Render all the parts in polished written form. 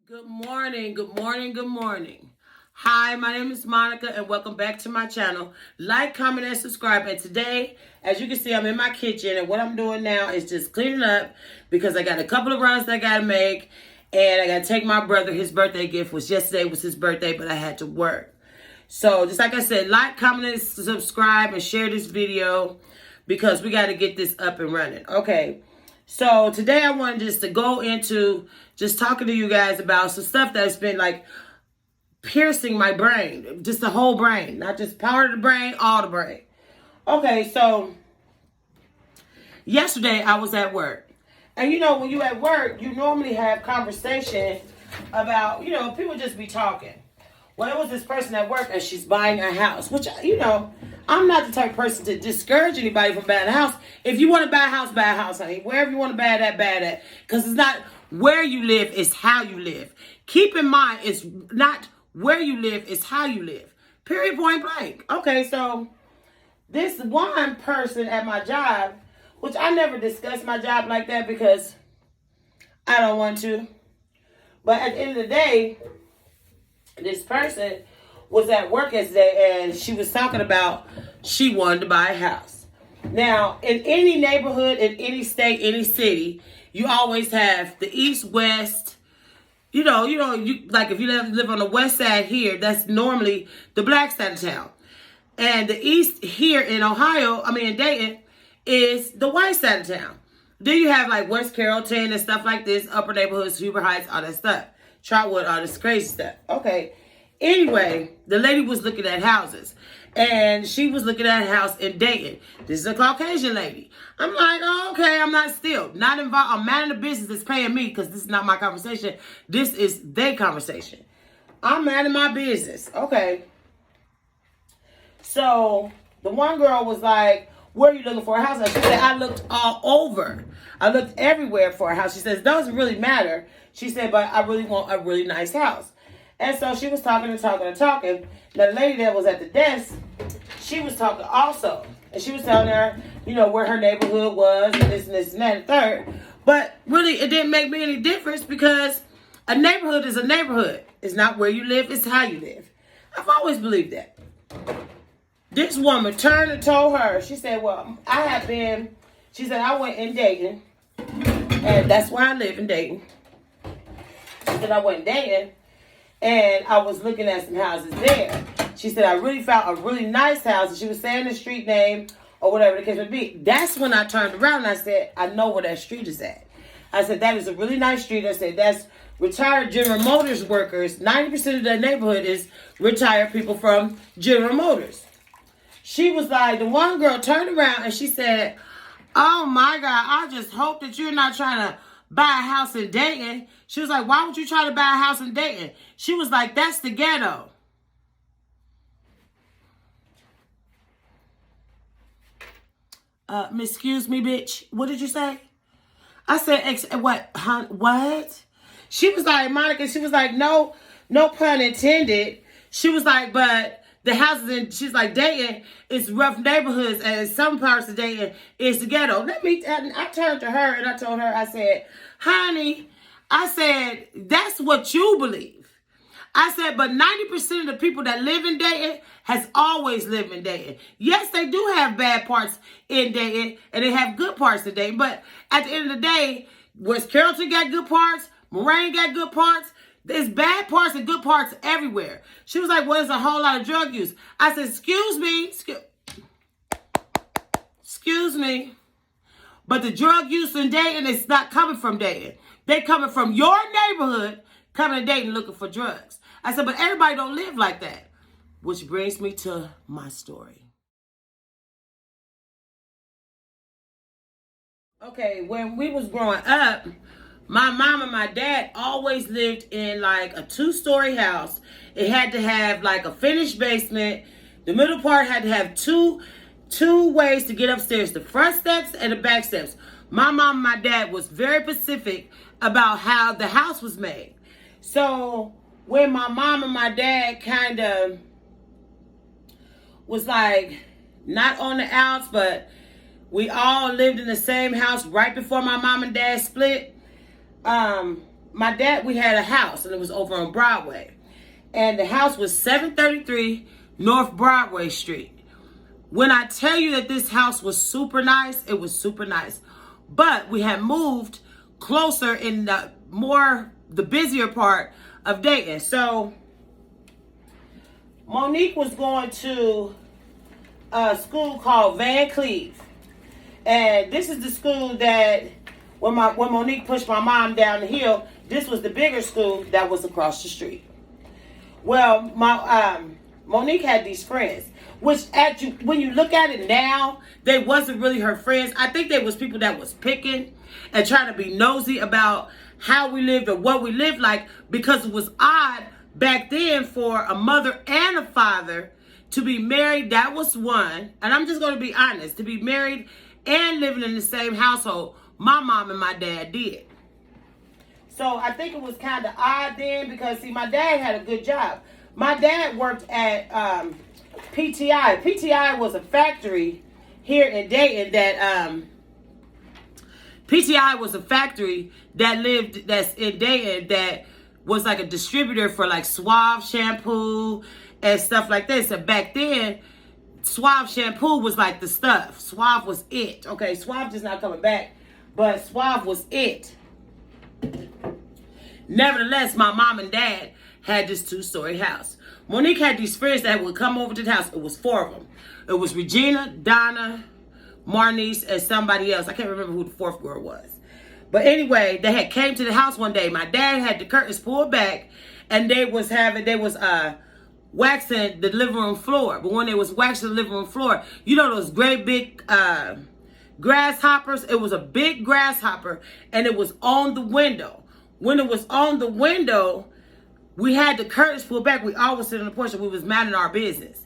Good morning, good morning, good morning. Hi, my name is Monica and welcome back to my channel. Like, comment, and subscribe. And today, as you can see, I'm in my kitchen and what I'm doing now is just cleaning up because I got a couple of runs that I got to make and I got to take my brother. His birthday gift was yesterday, was his birthday, but I had to work. So just like I said, like, comment, and subscribe and share this video because we got to get this up and running. Okay. So today I wanted just to go into just talking to you guys about some stuff that's been like piercing my brain, just the whole brain, not just part of the brain, all the brain. Okay, so yesterday I was at work. And you know, when you at work, you normally have conversation about, you know, people just be talking. Well, it was this person at work and she's buying a house, which, you know, I'm not the type of person to discourage anybody from buying a house. If you want to buy a house, honey. Wherever you want to buy that, buy that. Because it's not where you live, it's how you live. Keep in mind, it's not where you live, it's how you live. Period, point blank. Okay, so this one person at my job, which I never discuss my job like that because I don't want to. But at the end of the day, this person was at work yesterday and she was talking about she wanted to buy a house. Now, in any neighborhood, in any state, any city, you always have the east, west. You like if you live on the west side here, that's normally the black side of town. And the east here in Ohio, in Dayton, is the white side of town. Then you have like West Carrollton and stuff like this, upper neighborhoods, Huber Heights, all that stuff. Trotwood, all this crazy stuff. Okay. Anyway, the lady was looking at houses. And she was looking at a house in Dayton. This is a Caucasian lady. I'm like, oh, okay, I'm not involved. I'm mad in the business that's paying me because this is not my conversation. This is their conversation. I'm mad in my business. Okay. So the one girl was like, where are you looking for a house? And she said, I looked all over. I looked everywhere for a house. She says, it doesn't really matter. She said, but I really want a really nice house. And so she was talking and talking and talking. The lady that was at the desk, she was talking also. And she was telling her, you know, where her neighborhood was and this and this and that and third. But really, it didn't make me any difference because a neighborhood is a neighborhood. It's not where you live, it's how you live. I've always believed that. This woman turned and told her, she said, well, she said, I went in Dayton. And that's where I live, in Dayton. She said, I went in Dayton. And I was looking at some houses there. She said, I really found a really nice house. And she was saying the street name or whatever the case may be. That's when I turned around and I said, I know where that street is at. I said, that is a really nice street. I said, that's retired General Motors workers. 90% of the neighborhood is retired people from General Motors. She was like, the one girl turned around and she said, oh my God, I just hope that you're not trying to buy a house in Dayton. She was like, why would you try to buy a house in Dayton? She was like, that's the ghetto. Excuse me, bitch. What did you say? I said, what? Huh? What? She was like, Monica, she was like, no pun intended. She was like, but the houses she's like, Dayton is rough neighborhoods and some parts of Dayton is the ghetto. I turned to her and I told her, I said, honey, I said, that's what you believe. I said, but 90% of the people that live in Dayton has always lived in Dayton. Yes, they do have bad parts in Dayton and they have good parts in Dayton. But at the end of the day, West Carrollton got good parts. Moraine got good parts. There's bad parts and good parts everywhere. She was like, well, there's a whole lot of drug use. I said, excuse me. But the drug use in Dayton is not coming from Dayton. They coming from your neighborhood, coming to Dayton looking for drugs. I said, but everybody don't live like that. Which brings me to my story. Okay, when we was growing up, my mom and my dad always lived in like a 2-story house. It had to have like a finished basement. The middle part had to have two ways to get upstairs, the front steps and the back steps. My mom and my dad was very specific about how the house was made. So when my mom and my dad kind of was like not on the outs, but we all lived in the same house right before my mom and dad split, my dad, we had a house, and it was over on Broadway. And the house was 733 North Broadway Street. When I tell you that this house was super nice, it was super nice. But we had moved closer in the busier part of Dayton. So Monique was going to a school called Van Cleve. And this is the school that when Monique pushed my mom down the hill, this was the bigger school that was across the street. Well, Monique had these friends, which when you look at it now, they wasn't really her friends. I think they was people that was picking and trying to be nosy about how we lived or what we lived like, because it was odd back then for a mother and a father to be married. That was one. And I'm just going to be honest, to be married and living in the same household. My mom and my dad did. So I think it was kind of odd then because, see, my dad had a good job. My dad worked at PTI. PTI was a factory here in Dayton PTI was a factory that's in Dayton that was like a distributor for like Suave shampoo and stuff like this. And back then, Suave shampoo was like the stuff. Suave was it. Okay, Suave is not coming back, but Suave was it. Nevertheless, my mom and dad had this 2-story house. Monique had these friends that would come over to the house. It was 4 of them. It was Regina, Donna, Marnice, and somebody else. I can't remember who the 4th girl was. But anyway, they had came to the house one day. My dad had the curtains pulled back, and they was waxing the living room floor. But when they was waxing the living room floor, you know those great big grasshoppers? It was a big grasshopper, and it was on the window. When it was on the window, we had the curtains pulled back. We always sit on the porch and we was minding our business.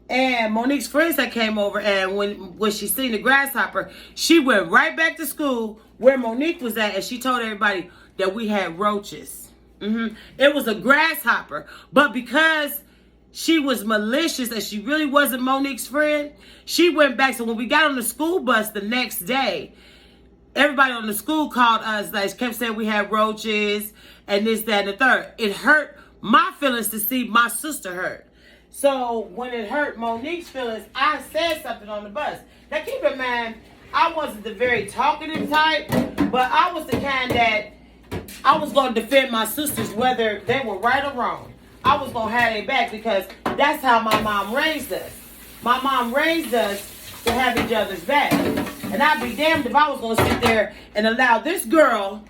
And Monique's friends that came over, and when she seen the grasshopper, she went right back to school where Monique was at, and she told everybody that we had roaches. It was a grasshopper. But because she was malicious and she really wasn't Monique's friend, she went back. So when we got on the school bus the next day, everybody on the school called us, like, kept saying we had roaches and this, that, and the third. It hurt my feelings to see my sister hurt. So when it hurt Monique's feelings, I said something on the bus. Now keep in mind, I wasn't the very talkative type, but I was the kind that I was going to defend my sisters whether they were right or wrong. I was going to have their back because that's how my mom raised us. My mom raised us to have each other's back. And I'd be damned if I was going to sit there and allow this girl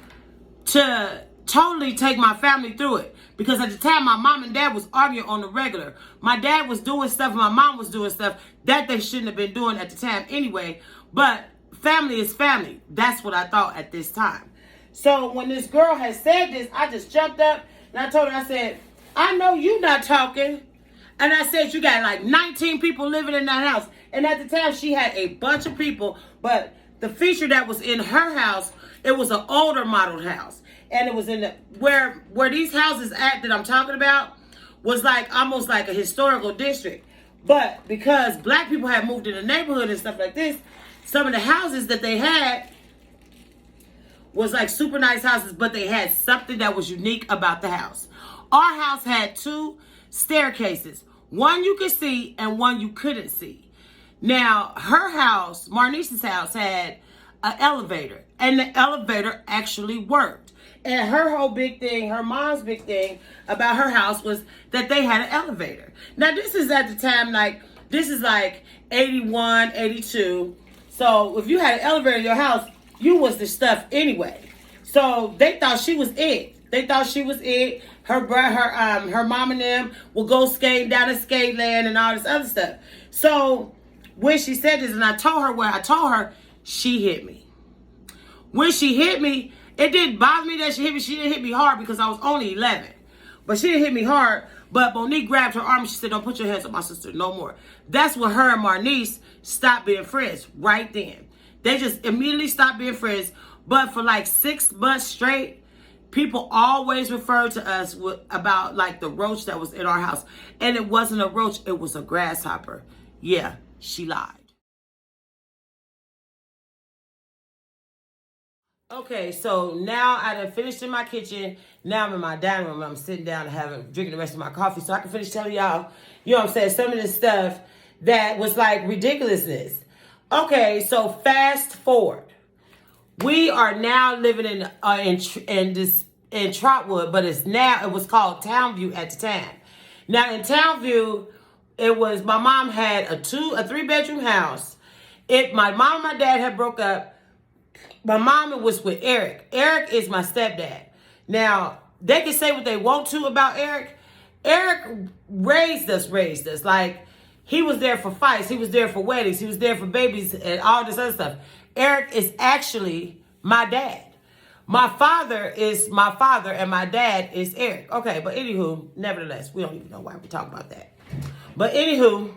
to totally take my family through it. Because at the time, my mom and dad was arguing on the regular. My dad was doing stuff, and my mom was doing stuff that they shouldn't have been doing at the time anyway. But family is family. That's what I thought at this time. So when this girl had said this, I just jumped up and I told her, I said, I know you not talking. And I said, you got like 19 people living in that house. And at the time, she had a bunch of people. But the feature that was in her house, it was an older modeled house. And it was in the, where these houses at that I'm talking about was like almost like a historical district. But because black people had moved in the neighborhood and stuff like this, some of the houses that they had was like super nice houses, but they had something that was unique about the house. Our house had 2 staircases. One you could see and one you couldn't see. Now, her house, Marnice's house, had an elevator. And the elevator actually worked. And her whole big thing, her mom's big thing about her house was that they had an elevator. Now, this is at the time, like, this is like 81, 82. So, if you had an elevator in your house, you was the stuff anyway. So, they thought she was it. They thought she was it. Her mom and them would go skating down the skate land and all this other stuff. So, when she said this, and I told her, she hit me. When she hit me, it didn't bother me that she hit me. She didn't hit me hard because I was only 11. But she didn't hit me hard. But Monique grabbed her arm and she said, don't put your hands on my sister no more. That's when her and Marnice stopped being friends right then. They just immediately stopped being friends. But for like 6 months straight, people always referred to us about like the roach that was in our house. And it wasn't a roach. It was a grasshopper. Yeah, she lied. Okay, so now I done finished in my kitchen. Now I'm in my dining room. I'm sitting down and drinking the rest of my coffee so I can finish telling y'all, you know what I'm saying, some of this stuff that was like ridiculousness. Okay, so fast forward. We are now living in Trotwood, but it was called Townview at the time. Now in Townview, my mom had a 3-bedroom house. My mom and my dad had broke up. My mama was with Eric. Eric is my stepdad. Now, they can say what they want to about Eric. Eric raised us. Like, he was there for fights. He was there for weddings. He was there for babies and all this other stuff. Eric is actually my dad. My father is my father and my dad is Eric. Okay, but anywho, nevertheless, we don't even know why we talk about that. But anywho,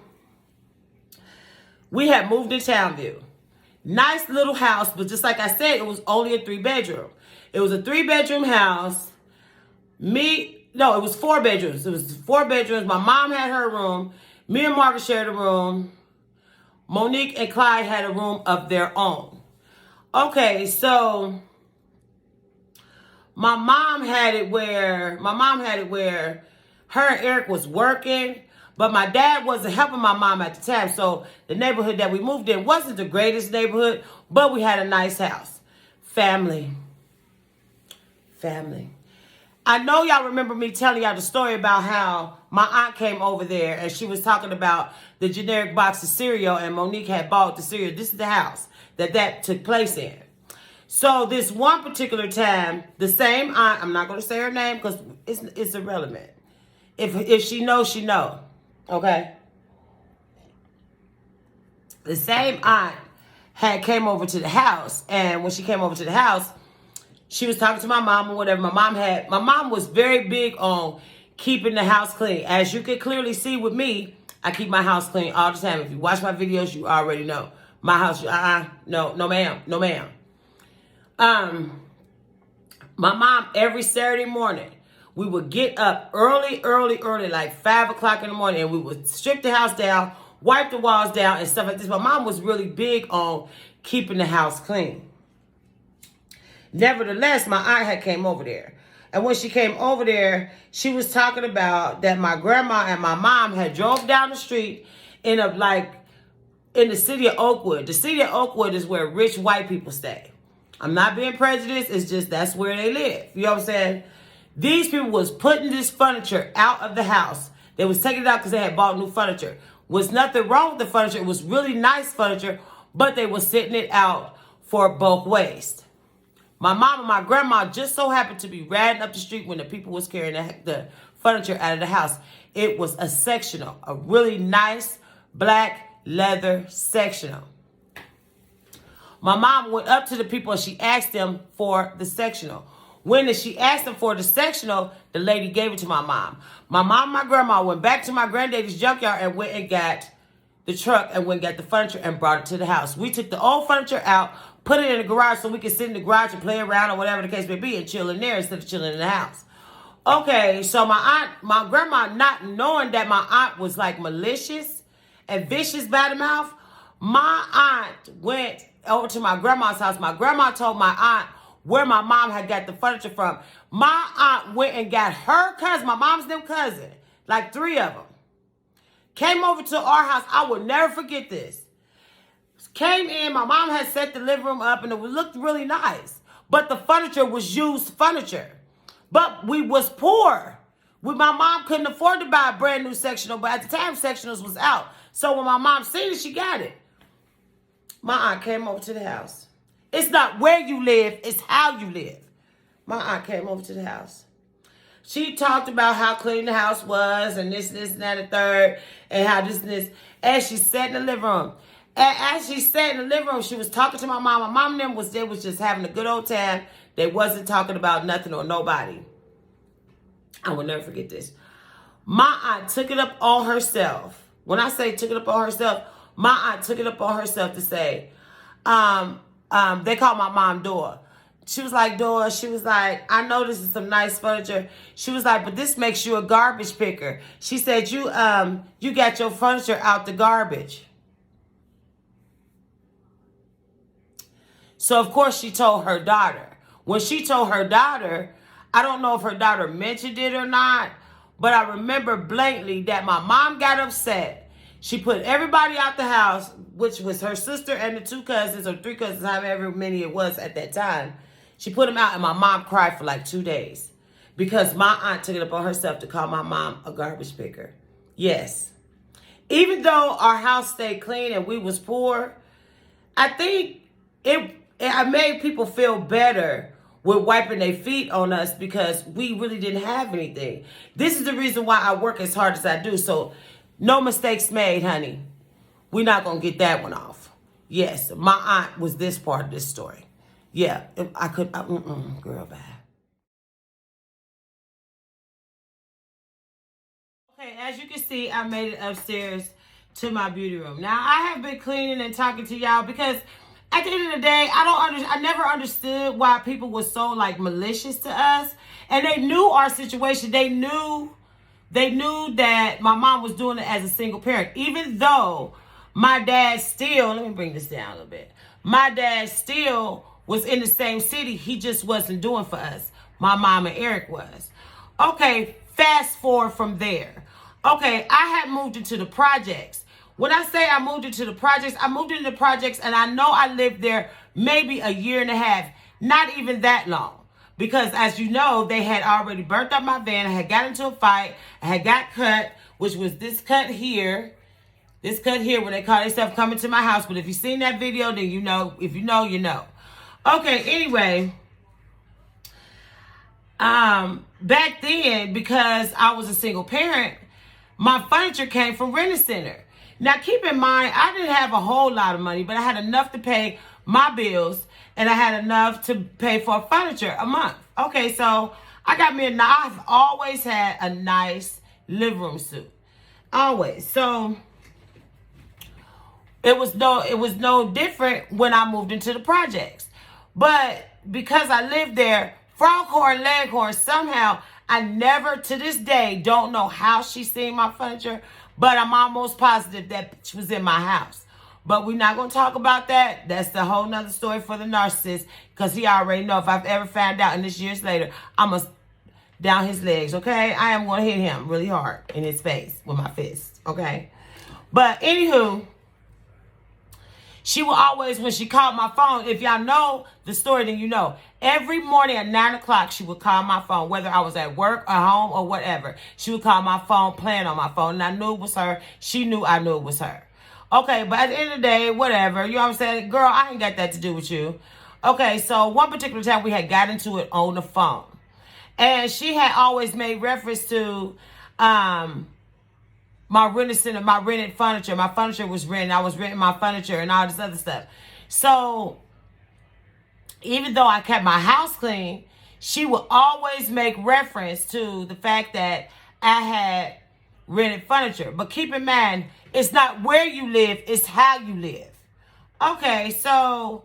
we had moved to Townview. Nice little house, but just like I said, it was only a 3-bedroom. It was a 3-bedroom house. It was 4 bedrooms. It was 4 bedrooms. My mom had her room. Me and Margaret shared a room. Monique and Clyde had a room of their own. Okay, so my mom had it where her and Eric was working. But my dad wasn't helping my mom at the time. So the neighborhood that we moved in wasn't the greatest neighborhood, but we had a nice house. Family. I know y'all remember me telling y'all the story about how my aunt came over there and she was talking about the generic box of cereal and Monique had bought the cereal. This is the house that took place in. So this one particular time, the same aunt, I'm not going to say her name because it's irrelevant. If she knows, she knows. Okay. The same aunt came over to the house, and when she came over to the house, she was talking to my mom or whatever. My mom was very big on keeping the house clean. As you can clearly see with me, I keep my house clean all the time. If you watch my videos, you already know. My house, no ma'am. My mom, every Saturday morning, we would get up early, like 5 o'clock in the morning, and we would strip the house down, wipe the walls down, and stuff like this. My mom was really big on keeping the house clean. Nevertheless, my aunt had came over there. And when she came over there, she was talking about that my grandma and my mom had drove down the street in the city of Oakwood. The city of Oakwood is where rich white people stay. I'm not being prejudiced. It's just that's where they live. You know what I'm saying? These people was putting this furniture out of the house. They was taking it out because they had bought new furniture. Was nothing wrong with the furniture. It was really nice furniture, but they was sitting it out for bulk waste. My mom and my grandma just so happened to be riding up the street when the people was carrying the furniture out of the house. It was a sectional, a really nice black leather sectional. My mom went up to the people and she asked them for the sectional. When she asked them for the sectional, the lady gave it to my mom. My mom and my grandma went back to my granddaddy's junkyard and went and got the truck and went and got the furniture and brought it to the house. We took the old furniture out, put it in the garage so we could sit in the garage and play around or whatever the case may be and chill in there instead of chilling in the house. Okay, so my grandma, not knowing that my aunt was like malicious and vicious by the mouth, my aunt went over to my grandma's house. My grandma told my aunt where my mom had got the furniture from. My aunt went and got her cousin, my mom's them cousin, like 3 of them. Came over to our house. I will never forget this. Came in, my mom had set the living room up and it looked really nice. But the furniture was used furniture. But we was poor. My mom couldn't afford to buy a brand new sectional, but at the time sectionals was out. So when my mom seen it, she got it. My aunt came over to the house. It's not where you live, it's how you live. My aunt came over to the house. She talked about how clean the house was and this, and that, and third, and how this and this. As she sat in the living room. And as she sat in the living room, she was talking to my mom. My mom and them was just having a good old time. They wasn't talking about nothing or nobody. I will never forget this. My aunt took it up on herself. When I say took it up on herself, my aunt took it up on herself to say, they called my mom Dora. She was like, Dora, she was like, I know this is some nice furniture. She was like, but this makes you a garbage picker. She said, you got your furniture out the garbage. So, of course, she told her daughter. When she told her daughter, I don't know if her daughter mentioned it or not, but I remember blankly that my mom got upset. She put everybody out the house, which was her sister and the 2 cousins or 3 cousins, however many it was at that time. She put them out, and my mom cried for like 2 days because my aunt took it upon herself to call my mom a garbage picker. Yes. Even though our house stayed clean and we was poor, I think it made people feel better with wiping their feet on us because we really didn't have anything. This is the reason why I work as hard as I do. So no mistakes made, honey. We're not going to get that one off. Yes, my aunt was this part of this story. Yeah, girl, bye. Okay, as you can see, I made it upstairs to my beauty room. Now, I have been cleaning and talking to y'all because at the end of the day, I never understood why people were so like malicious to us. And they knew our situation. They knew that my mom was doing it as a single parent. Even though my dad still, let me bring this down a little bit. My dad still was in the same city. He just wasn't doing for us. My mom and Eric was. Okay, fast forward from there. Okay, I had moved into the projects. When I say I moved into the projects, I moved into the projects, and I know I lived there maybe a year and a half, not even that long. Because as you know, they had already burnt up my van. I had got into a fight. I had got cut, which was this cut here. This cut here when they call themselves coming to my house. But if you've seen that video, then you know. If you know, you know. Okay, anyway. Back then, because I was a single parent, my furniture came from Rent-A-Center. Now, keep in mind, I didn't have a whole lot of money, but I had enough to pay my bills, and I had enough to pay for furniture a month. Okay, so I got me I've always had a nice living room suite. Always. So it was no different when I moved into the projects. But because I lived there, Froghorn Leghorn, somehow, I never, to this day, don't know how she seen my furniture, but I'm almost positive that she was in my house. But we're not going to talk about that. That's the whole nother story for the narcissist, because he already know if I've ever found out, and this years later, I'm going to down his legs, okay? I am going to hit him really hard in his face with my fist, okay? But anywho, she would always, when she called my phone, if y'all know the story, then you know. Every morning at 9 o'clock, she would call my phone, whether I was at work or home or whatever. She would call my phone, playing on my phone, and I knew it was her. She knew I knew it was her. Okay, but at the end of the day, whatever. You know what I'm saying? Girl, I ain't got that to do with you. Okay, so one particular time we had got into it on the phone. And she had always made reference to my Rent-A-Center, my rented furniture. My furniture was rented. I was renting my furniture and all this other stuff. So even though I kept my house clean, she would always make reference to the fact that I had rented furniture. But keep in mind, it's not where you live, it's how you live. Okay, so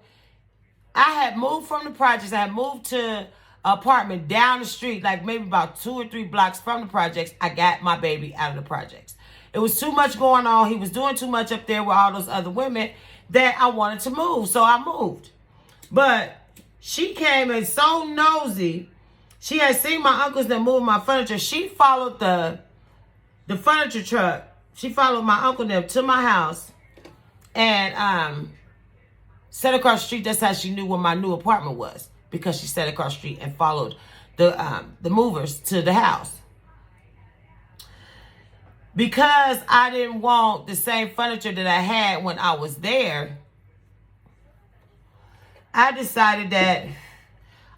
I had moved from the projects. I had moved to an apartment down the street, like maybe about 2 or 3 blocks from the projects. I got my baby out of the projects. It was too much going on. He was doing too much up there with all those other women that I wanted to move. So I moved. But she came in so nosy. She had seen my uncles that moved my furniture. She followed the furniture truck. She followed my uncle them to my house and sat across the street. That's how she knew where my new apartment was, because she sat across the street and followed the movers to the house. Because I didn't want the same furniture that I had when I was there, I decided that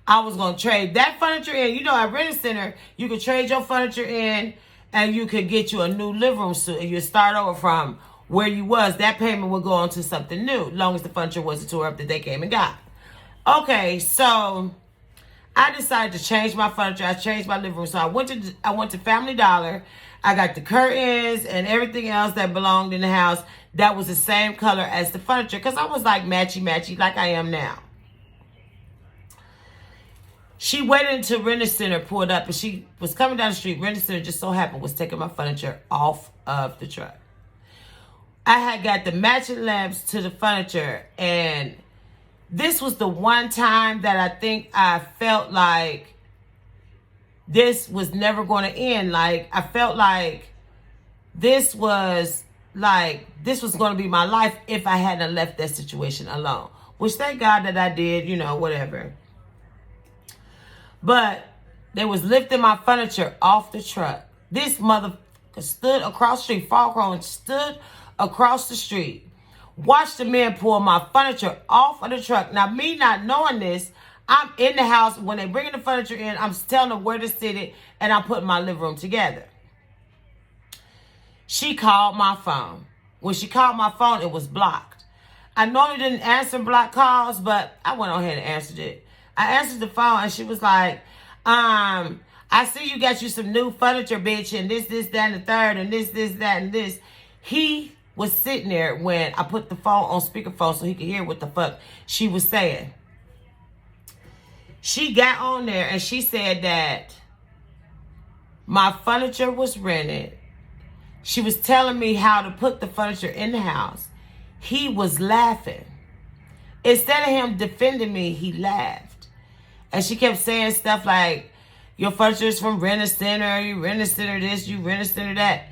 I was going to trade that furniture in. You know, at Rent-A-Center, you could trade your furniture in and you could get you a new living room suite. And you start over from where you was. That payment would go on to something new, as long as the furniture wasn't tore up that they came and got. Okay, so I decided to change my furniture. I changed my living room. So I went to Family Dollar. I got the curtains and everything else that belonged in the house that was the same color as the furniture, because I was like matchy like I am now. She waited until Rent-A-Center pulled up, and she was coming down the street. Rent-A-Center just so happened was taking my furniture off of the truck. I had got the matching lamps to the furniture, and this was the one time that I think I felt like this was never going to end. Like, I felt like this was going to be my life if I hadn't left that situation alone. Which, thank God that I did, you know, whatever. But they was lifting my furniture off the truck. This motherfucker stood across the street. Falcone stood across the street. Watched the man pull my furniture off of the truck. Now, me not knowing this, I'm in the house. When they bringing the furniture in, I'm telling them where to sit it, and I'm putting my living room together. She called my phone. When she called my phone, it was blocked. I normally didn't answer blocked calls, but I went on ahead and answered it. I answered the phone, and she was like, I see you got you some new furniture, bitch, and this, that, and the third, and this, that, and this. He was sitting there when I put the phone on speakerphone so he could hear what the fuck she was saying. She got on there and she said that my furniture was rented. She was telling me how to put the furniture in the house. He was laughing. Instead of him defending me, he laughed. And she kept saying stuff like, your furniture is from Rent-A-Center, you Rent-A-Center this, you Rent-A-Center that.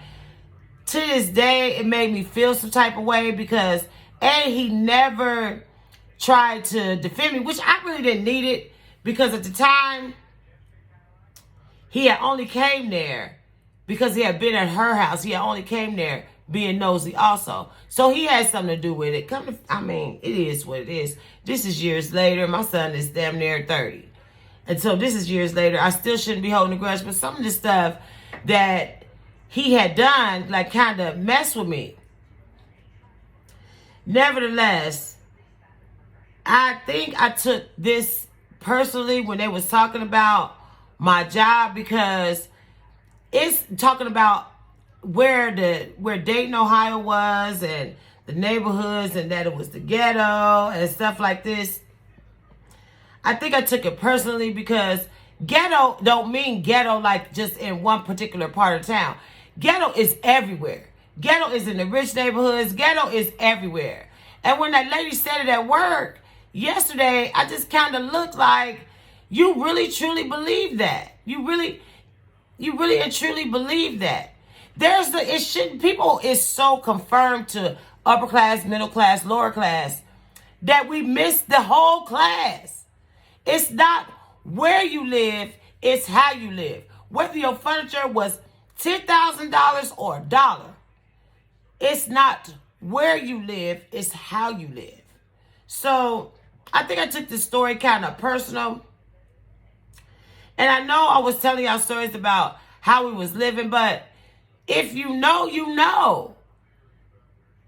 To this day, it made me feel some type of way because, A, he never tried to defend me, which I really didn't need it because at the time, he had only came there because he had been at her house. He had only came there being nosy also. So he had something to do with it. It is what it is. This is years later. My son is damn near 30. And so this is years later. I still shouldn't be holding a grudge, but some of the stuff that he had done, like, kind of messed with me. Nevertheless, I think I took this personally when they was talking about my job because it's talking about where Dayton, Ohio was and the neighborhoods and that it was the ghetto and stuff like this. I think I took it personally because ghetto don't mean ghetto like just in one particular part of town. Ghetto is everywhere. Ghetto is in the rich neighborhoods. Ghetto is everywhere. And when that lady said it at work yesterday, I just kind of looked like, you really truly believe that. You really and truly believe that. People is so confirmed to upper class, middle class, lower class that we miss the whole class. It's not where you live, it's how you live. Whether your furniture was $10,000 or $1. It's not where you live, it's how you live. So I think I took this story kind of personal. And I know I was telling y'all stories about how we was living, but if you know, you know.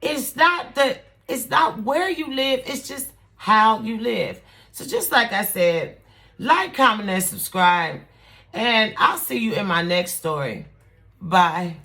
It's not where you live, it's just how you live. So just like I said, like, comment, and subscribe. And I'll see you in my next story. Bye.